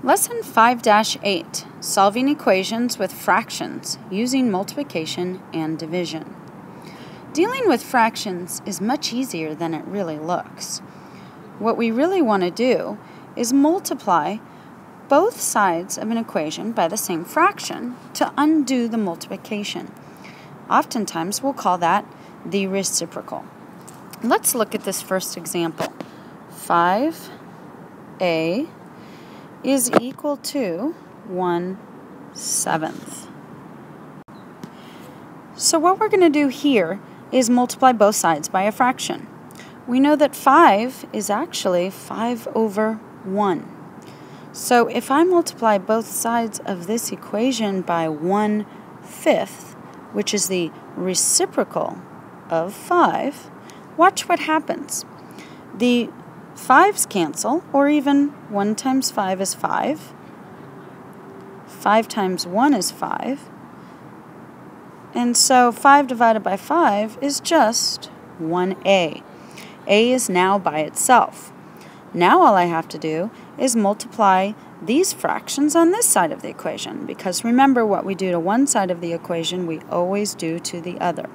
Lesson 5-8, Solving Equations with Fractions Using Multiplication and Division. Dealing with fractions is much easier than it really looks. What we really want to do is multiply both sides of an equation by the same fraction to undo the multiplication. Oftentimes we'll call that the reciprocal. Let's look at this first example. 5a is equal to 1/7. So what we're going to do here is multiply both sides by a fraction. We know that 5 is actually 5/1. So if I multiply both sides of this equation by 1/5, which is the reciprocal of 5, watch what happens. The 5's cancel, or even 1 times 5 is 5. 5 times 1 is 5. And so 5 divided by 5 is just 1a. A is now by itself. Now all I have to do is multiply these fractions on this side of the equation, because remember, what we do to one side of the equation we always do to the other.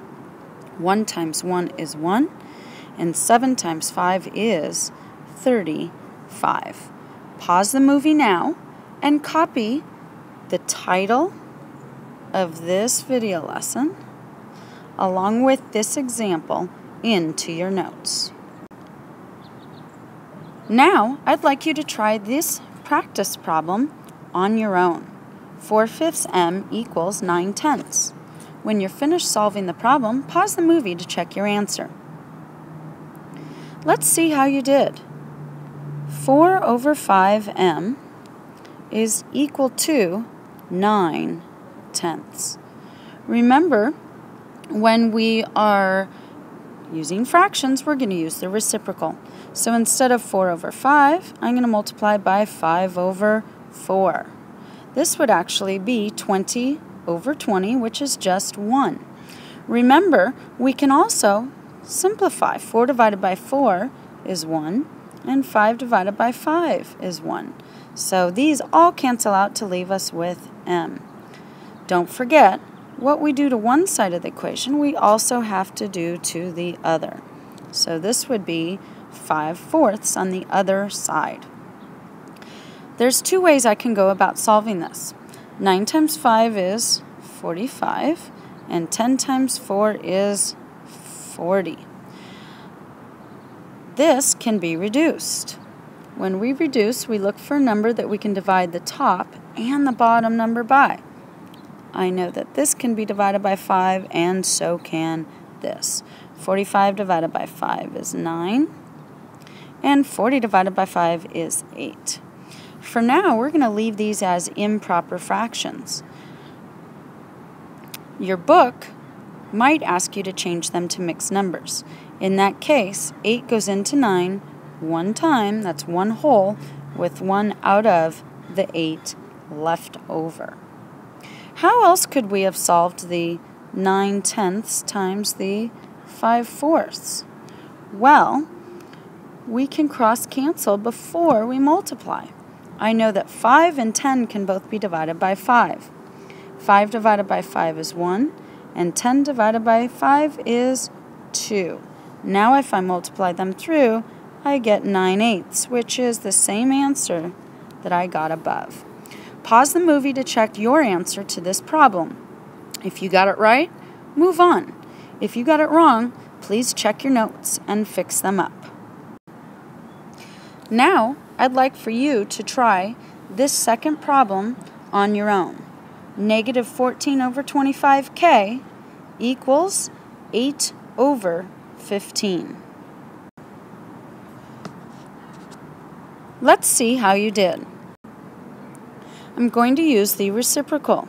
1 times 1 is 1, and 7 times 5 is 35. Pause the movie now and copy the title of this video lesson along with this example into your notes. Now I'd like you to try this practice problem on your own. 4/5 m equals 9/10. When you're finished solving the problem, pause the movie to check your answer. Let's see how you did. 4/5m is equal to 9/10. Remember, when we are using fractions, we're going to use the reciprocal. So instead of 4/5, I'm going to multiply by 5/4. This would actually be 20/20, which is just 1. Remember, we can also simplify. 4 divided by 4 is 1, and 5 divided by 5 is 1. So these all cancel out to leave us with m. Don't forget, what we do to one side of the equation, we also have to do to the other. So this would be 5/4 on the other side. There's two ways I can go about solving this. 9 times 5 is 45, and 10 times 4 is 40. This can be reduced. When we reduce, we look for a number that we can divide the top and the bottom number by. I know that this can be divided by 5, and so can this. 45 divided by 5 is 9, and 40 divided by 5 is 8. For now, we're going to leave these as improper fractions. Your book might ask you to change them to mixed numbers. In that case, 8 goes into 9 one time, that's one whole, with 1 out of the 8 left over. How else could we have solved the 9/10 times the 5/4? Well, we can cross-cancel before we multiply. I know that 5 and 10 can both be divided by 5. 5 divided by 5 is 1, and 10 divided by 5 is 2. Now if I multiply them through, I get 9/8, which is the same answer that I got above. Pause the movie to check your answer to this problem. If you got it right, move on. If you got it wrong, please check your notes and fix them up. Now, I'd like for you to try this second problem on your own. -14/25k equals 8/15. Let's see how you did. I'm going to use the reciprocal.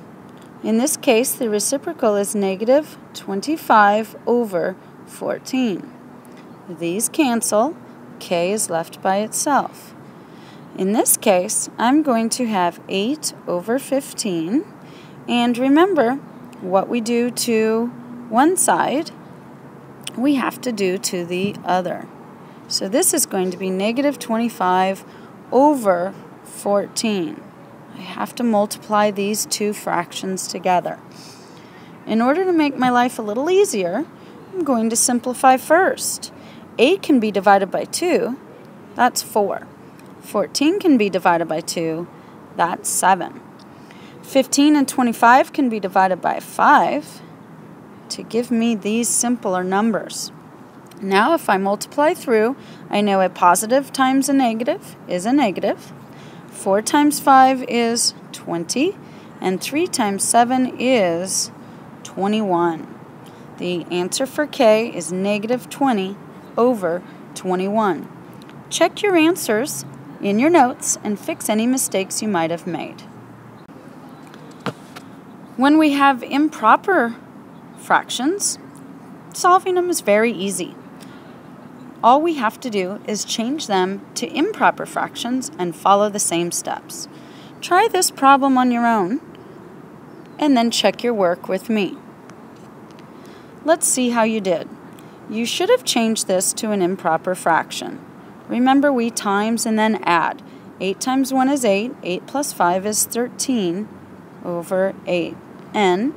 In this case, the reciprocal is -25/14. These cancel. K is left by itself. In this case, I'm going to have 8/15. And remember, what we do to one side, we have to do to the other. So this is going to be -25/14. I have to multiply these two fractions together. In order to make my life a little easier, I'm going to simplify first. 8 can be divided by 2, that's 4. 14 can be divided by 2, that's 7. 15 and 25 can be divided by 5 to give me these simpler numbers. Now if I multiply through, I know a positive times a negative is a negative. 4 times 5 is 20, and 3 times 7 is 21. The answer for K is negative 20 over 21. Check your answers in your notes and fix any mistakes you might have made. When we have improper fractions, solving them is very easy. All we have to do is change them to improper fractions and follow the same steps. Try this problem on your own and then check your work with me. Let's see how you did. You should have changed this to an improper fraction. Remember, we times and then add. 8 times 1 is 8. 8 plus 5 is 13 over 8. N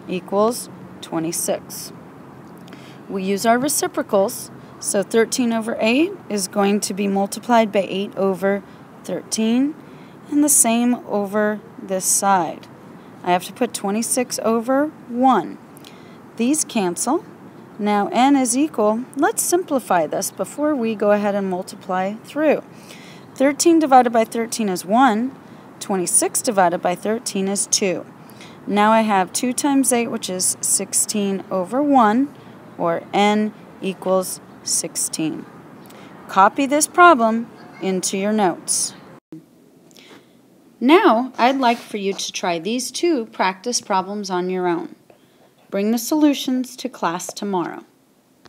equals 26. We use our reciprocals, so 13 over 8 is going to be multiplied by 8 over 13, and the same over this side. I have to put 26 over 1. These cancel. Now n is equal, let's simplify this before we go ahead and multiply through. 13 divided by 13 is 1. 26 divided by 13 is 2. Now I have 2 times 8, which is 16 over 1, or n equals 16. Copy this problem into your notes. Now, I'd like for you to try these two practice problems on your own. Bring the solutions to class tomorrow.